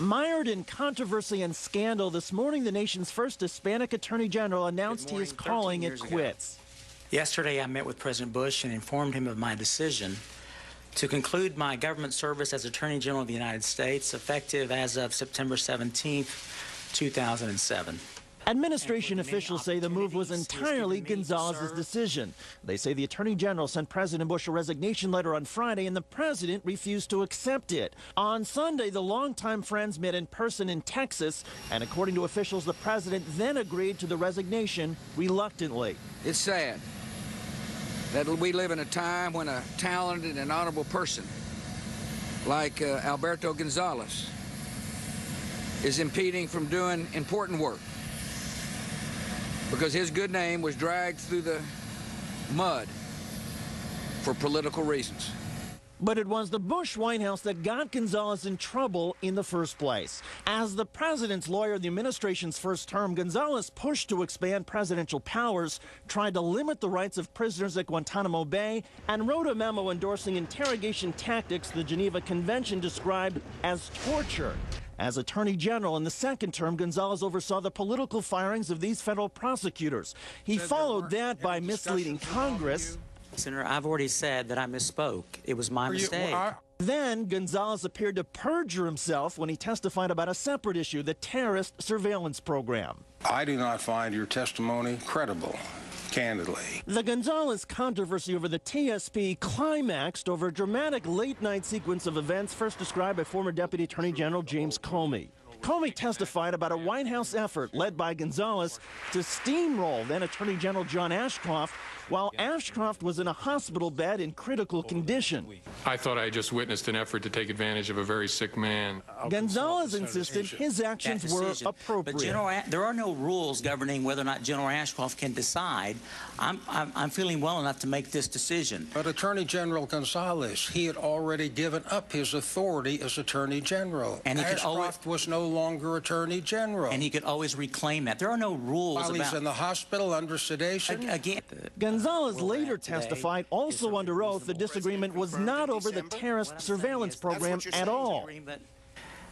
Mired in controversy and scandal, this morning the nation's first Hispanic Attorney General announced he is calling it quits. Yesterday I met with President Bush and informed him of my decision to conclude my government service as Attorney General of the United States effective as of September 17, 2007. Administration officials say the move was entirely Gonzalez's decision. They say the Attorney General sent President Bush a resignation letter on Friday, and the president refused to accept it. On Sunday, the longtime friends met in person in Texas, and according to officials, the president then agreed to the resignation reluctantly. It's sad that we live in a time when a talented and honorable person like Alberto Gonzalez is impeding from doing important work because his good name was dragged through the mud for political reasons. But it was the Bush White House that got Gonzalez in trouble in the first place. As the president's lawyer in the administration's first term, Gonzalez pushed to expand presidential powers, tried to limit the rights of prisoners at Guantanamo Bay, and wrote a memo endorsing interrogation tactics the Geneva Convention described as torture. As Attorney General in the second term, Gonzalez oversaw the political firings of these federal prosecutors. He followed that by misleading Congress. Senator, I've already said that I misspoke. It was my mistake. Then Gonzalez appeared to perjure himself when he testified about a separate issue, the terrorist surveillance program. I do not find your testimony credible, candidly. The Gonzalez controversy over the TSP climaxed over a dramatic late-night sequence of events first described by former Deputy Attorney General James Comey. Comey testified about a White House effort led by Gonzalez to steamroll then Attorney General John Ashcroft while Ashcroft was in a hospital bed in critical condition. I thought I just witnessed an effort to take advantage of a very sick man. Gonzalez insisted his actions were appropriate. But there are no rules governing whether or not General Ashcroft can decide. I'm feeling well enough to make this decision. But Attorney General Gonzalez, he had already given up his authority as Attorney General. And Ashcroft was no longer Attorney General. And he could always reclaim that. There are no rules while he's in the hospital under sedation. Again, Gonzalez later testified, also under oath, the disagreement was not over the terrorist surveillance program at all.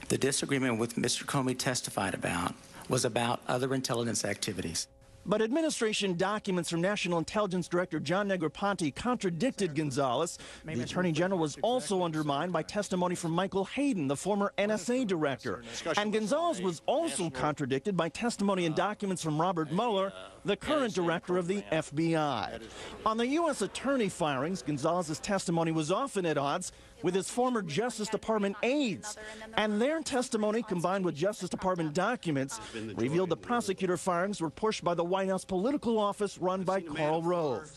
The disagreement with Mr. Comey testified about was about other intelligence activities. But administration documents from National Intelligence Director John Negroponte contradicted Gonzalez. The Attorney General was also undermined by testimony from Michael Hayden, the former NSA director. And Gonzalez was also contradicted by testimony and documents from Robert Mueller, the current director of the FBI. On the U.S. attorney firings, Gonzalez's testimony was often at odds with his former Justice Department aides. And their testimony, combined with Justice Department documents, revealed the prosecutor firings were pushed by the White House political office run by Karl Rove.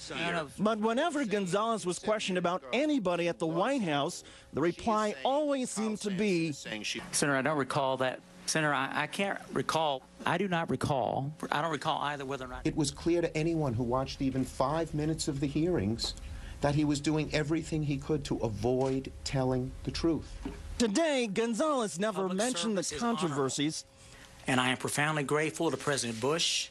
But whenever Gonzalez was questioned about anybody at the White House, the reply always seemed to be, Senator, I don't recall that. Senator, I can't recall. I do not recall. I don't recall either whether or not. It was clear to anyone who watched even 5 minutes of the hearings that he was doing everything he could to avoid telling the truth. Today, Gonzalez never mentioned the controversies. And I am profoundly grateful to President Bush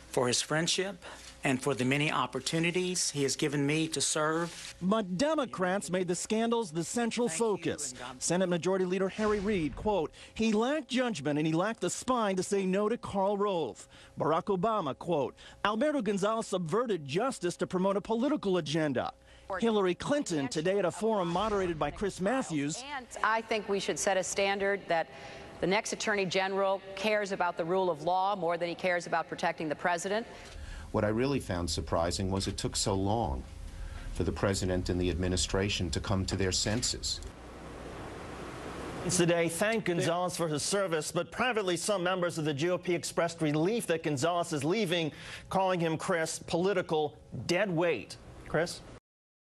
for his friendship and for the many opportunities he has given me to serve. But Democrats made the scandals the central focus. Senate Majority Leader Harry Reid, quote, he lacked judgment and he lacked the spine to say no to Karl Rove. Barack Obama, quote, Alberto Gonzalez subverted justice to promote a political agenda. Hillary Clinton today at a forum moderated by Chris Matthews. And I think we should set a standard that the next Attorney General cares about the rule of law more than he cares about protecting the president. What I really found surprising was it took so long for the president and the administration to come to their senses. Today thanked Gonzalez for his service, but privately some members of the GOP expressed relief that Gonzalez is leaving, calling him, Chris, political dead weight. Chris?